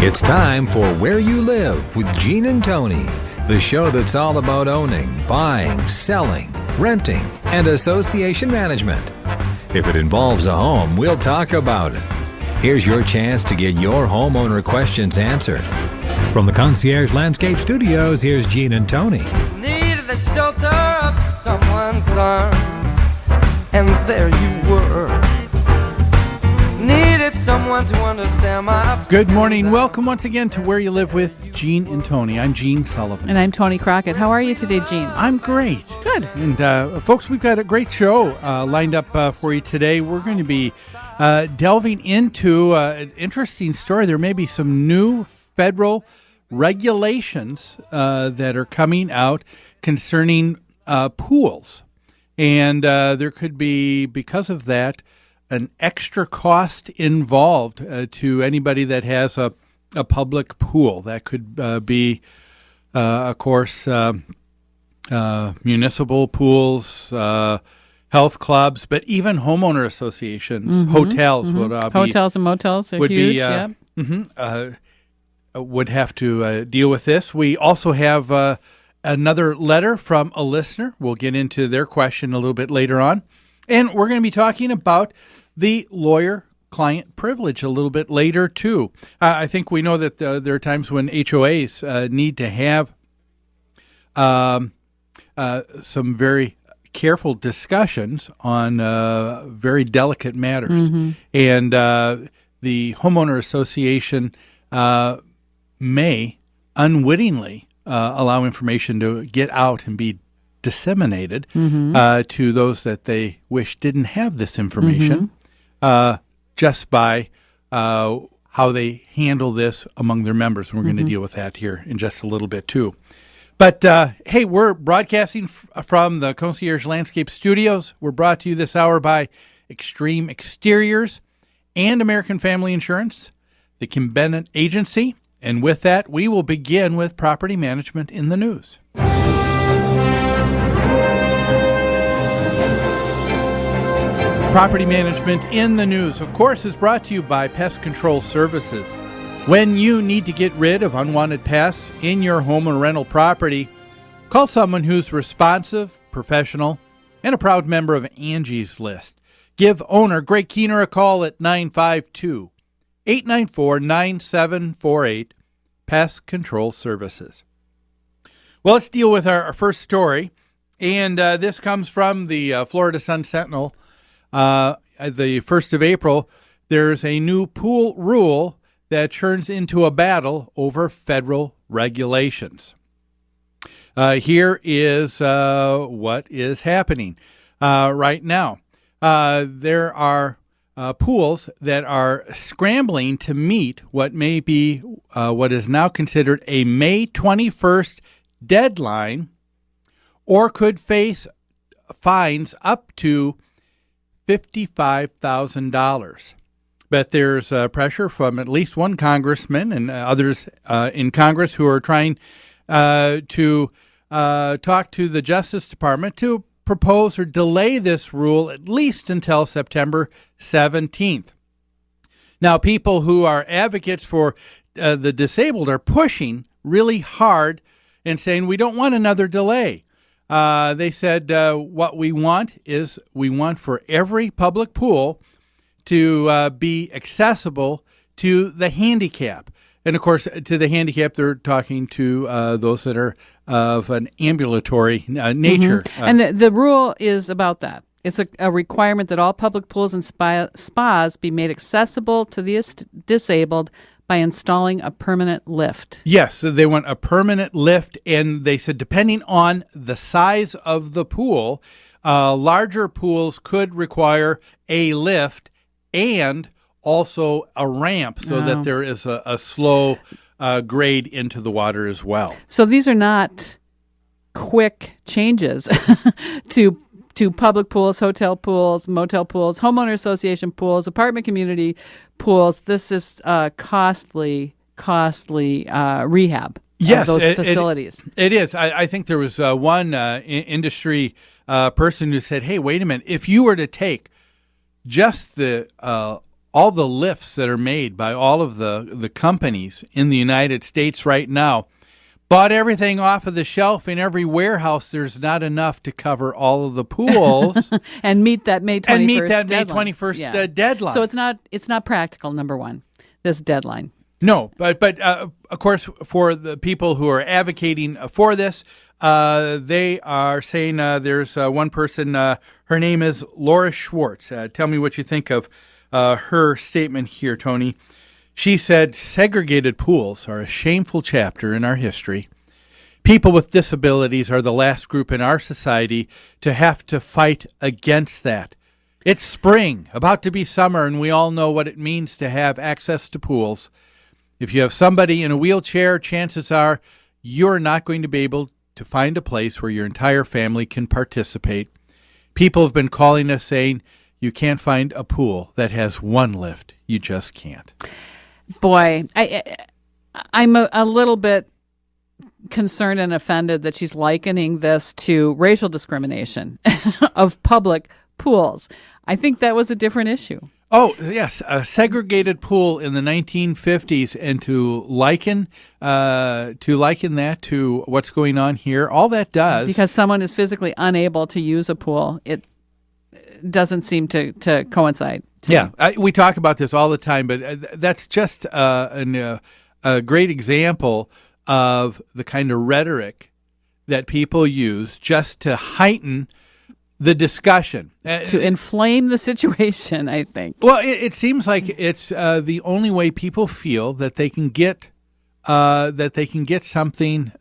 It's time for Where You Live with Gene and Tony, the show that's all about owning, buying, selling, renting, and association management. If it involves a home, we'll talk about it. Here's your chance to get your homeowner questions answered. From the Concierge Landscape Studios, here's Gene and Tony. Needed the shelter of someone's arms, and there you were. Needed someone to understand my... Good morning. Welcome once again to Where You Live with Gene and Tony. I'm Gene Sullivan. And I'm Tony Crockett. How are you today, Gene? I'm great. Good. And folks, we've got a great show lined up for you today. We're going to be delving into an interesting story. There may be some new federal regulations that are coming out concerning pools. And there could be, because of that, an extra cost involved to anybody that has a public pool. That could be, of course, municipal pools, health clubs, but even homeowner associations, hotels would hotels and motels are would huge. would have to deal with this. We also have another letter from a listener. We'll get into their question a little bit later on. And we're going to be talking about the lawyer-client privilege a little bit later, too. I think we know that there are times when HOAs need to have some very careful discussions on very delicate matters. And the homeowner association may unwittingly allow information to get out and be disseminated to those that they wish didn't have this information just by how they handle this among their members. And we're going to deal with that here in just a little bit, too. But, hey, we're broadcasting from the Concierge Landscape Studios. We're brought to you this hour by Extreme Exteriors and American Family Insurance, the Kim Bennett Agency. And with that, we will begin with property management in the news. Property management in the news, of course, is brought to you by Pest Control Services. When you need to get rid of unwanted pests in your home or rental property, call someone who's responsive, professional, and a proud member of Angie's List. Give owner Greg Keener a call at 952-894-9748, Pest Control Services. Well, let's deal with our first story, and this comes from the Florida Sun-Sentinel. The 1st of April, there's a new pool rule that turns into a battle over federal regulations. Here is what is happening right now. There are pools that are scrambling to meet what may be what is now considered a May 21st deadline, or could face fines up to $55,000. But there's pressure from at least one congressman and others in Congress who are trying to talk to the Justice Department to propose or delay this rule at least until September 17th. Now, people who are advocates for the disabled are pushing really hard and saying we don't want another delay. They said what we want for every public pool to be accessible to the handicap. And, of course, to the handicap, they're talking to those that are of an ambulatory nature. And the rule is about that. It's a requirement that all public pools and spas be made accessible to the disabled by installing a permanent lift. Yes, so they want a permanent lift, and they said depending on the size of the pool, larger pools could require a lift and also a ramp so that there is a slow grade into the water as well. So these are not quick changes to public pools, hotel pools, motel pools, homeowner association pools, apartment community pools. This is costly rehab of those facilities. It is. I think there was one industry person who said, hey, wait a minute. If you were to take just the all the lifts that are made by all of the companies in the United States right now bought everything off of the shelf in every warehouse. There's not enough to cover all of the pools and meet that May 21st May 21st deadline. So it's not practical. Number one, this deadline. No, but of course, for the people who are advocating for this, they are saying there's one person. Her name is Laura Schwartz. Tell me what you think of her statement here, Tony. She said, segregated pools are a shameful chapter in our history. People with disabilities are the last group in our society to have to fight against that. It's spring, about to be summer, and we all know what it means to have access to pools. If you have somebody in a wheelchair, chances are you're not going to be able to find a place where your entire family can participate. People have been calling us saying you can't find a pool that has one lift. You just can't. Boy, I'm a little bit concerned and offended that she's likening this to racial discrimination of public pools. I think that was a different issue. Oh, yes, a segregated pool in the 1950s, and to liken that to what's going on here, all that does... Because someone is physically unable to use a pool, it doesn't seem to coincide. We talk about this all the time, but that's just a great example of the kind of rhetoric that people use just to heighten the discussion. To inflame the situation, I think. Well, it seems like it's the only way people feel that they can get something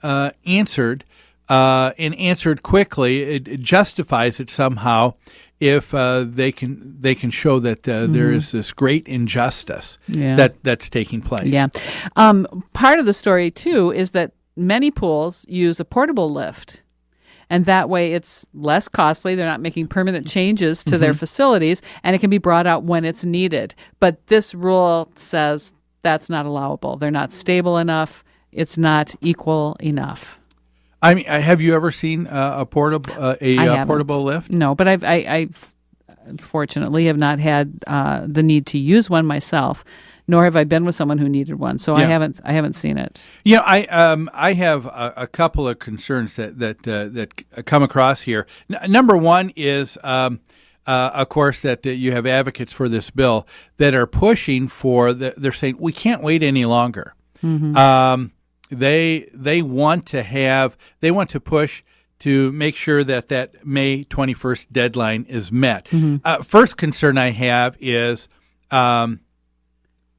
answered and answered quickly. It justifies it somehow if they can show that there is this great injustice that's taking place. Yeah. Part of the story too is that many pools use a portable lift. And that way it's less costly. They're not making permanent changes to their facilities, and it can be brought out when it's needed. But this rule says that's not allowable. They're not stable enough. It's not equal enough. I mean, have you ever seen a portable lift? No, but I fortunately have not had the need to use one myself. Nor have I been with someone who needed one, so I haven't seen it. Yeah, I have a couple of concerns that come across here. Number one is, of course, that you have advocates for this bill that are pushing for. They're saying we can't wait any longer. Mm-hmm. They want to push to make sure that May 21st deadline is met. Mm-hmm. First concern I have is.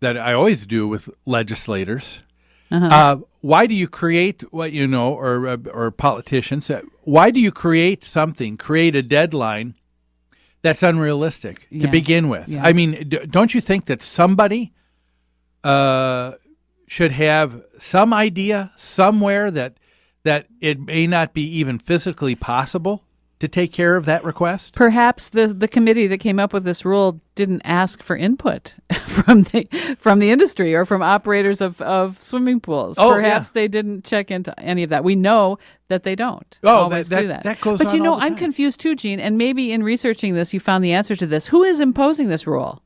That I always do with legislators. Why do you create or politicians? Why do you create a deadline that's unrealistic to begin with? Yeah. I mean, don't you think that somebody should have some idea somewhere that it may not be even physically possible to take care of that request? Perhaps the committee that came up with this rule didn't ask for input from the industry or from operators of swimming pools. Perhaps they didn't check into any of that. We know that they don't always do that. That goes but on all the I'm time. Confused too, Gene, and maybe in researching this you found the answer to this. Who is imposing this rule?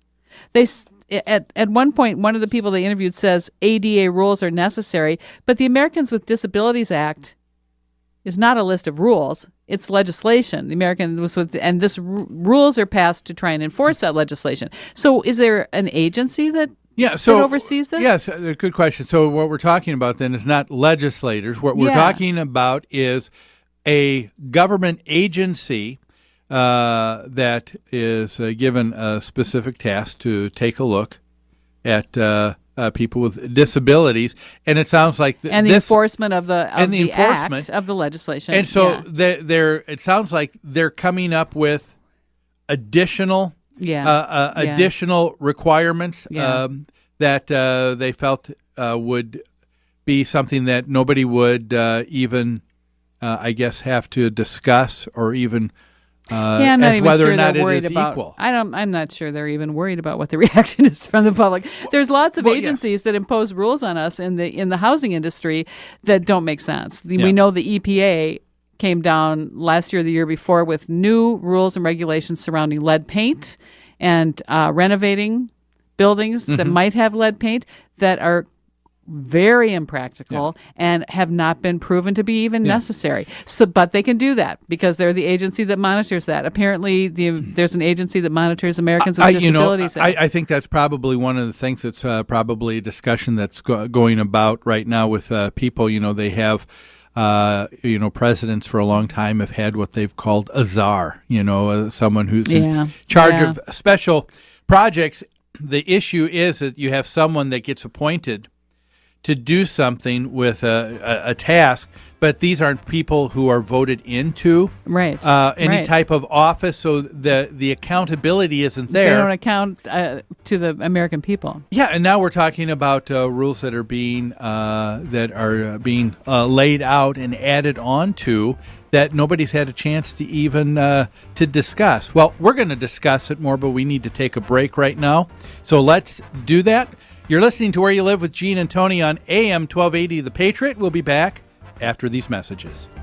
At one point, one of the people they interviewed says ADA rules are necessary, but the Americans with Disabilities Act is not a list of rules. It's legislation. Rules are passed to try and enforce that legislation. So is there an agency that oversees this? Yes, a good question. So what we're talking about then is not legislators. What we're talking about is a government agency that is given a specific task to take a look at people with disabilities, and it sounds like the enforcement of the act of the legislation, and so it sounds like they're coming up with additional requirements that they felt would be something that nobody would even, I guess, have to discuss or even. I'm not even whether sure or not they're worried it is about. equal. I'm not sure they're even worried about what the reaction is from the public. There's lots of agencies that impose rules on us in the housing industry that don't make sense. We know the EPA came down last year, or the year before, with new rules and regulations surrounding lead paint and renovating buildings that might have lead paint that are very impractical and have not been proven to be even necessary. So, but they can do that because they're the agency that monitors that. Apparently, there's an agency that monitors Americans with Disabilities Act. I think that's probably one of the things that's probably a discussion that's going about right now with people. They have. Presidents for a long time have had what they've called a czar, someone who's in charge of special projects. The issue is that you have someone that gets appointed to do something with a task, but these aren't people who are voted into any type of office, so the accountability isn't there. They don't account to the American people. Yeah, and now we're talking about rules that are being laid out and added on to that nobody's had a chance to even to discuss. Well, we're going to discuss it more, but we need to take a break right now. So let's do that. You're listening to Where You Live with Gene and Tony on AM 1280 The Patriot. We'll be back after these messages.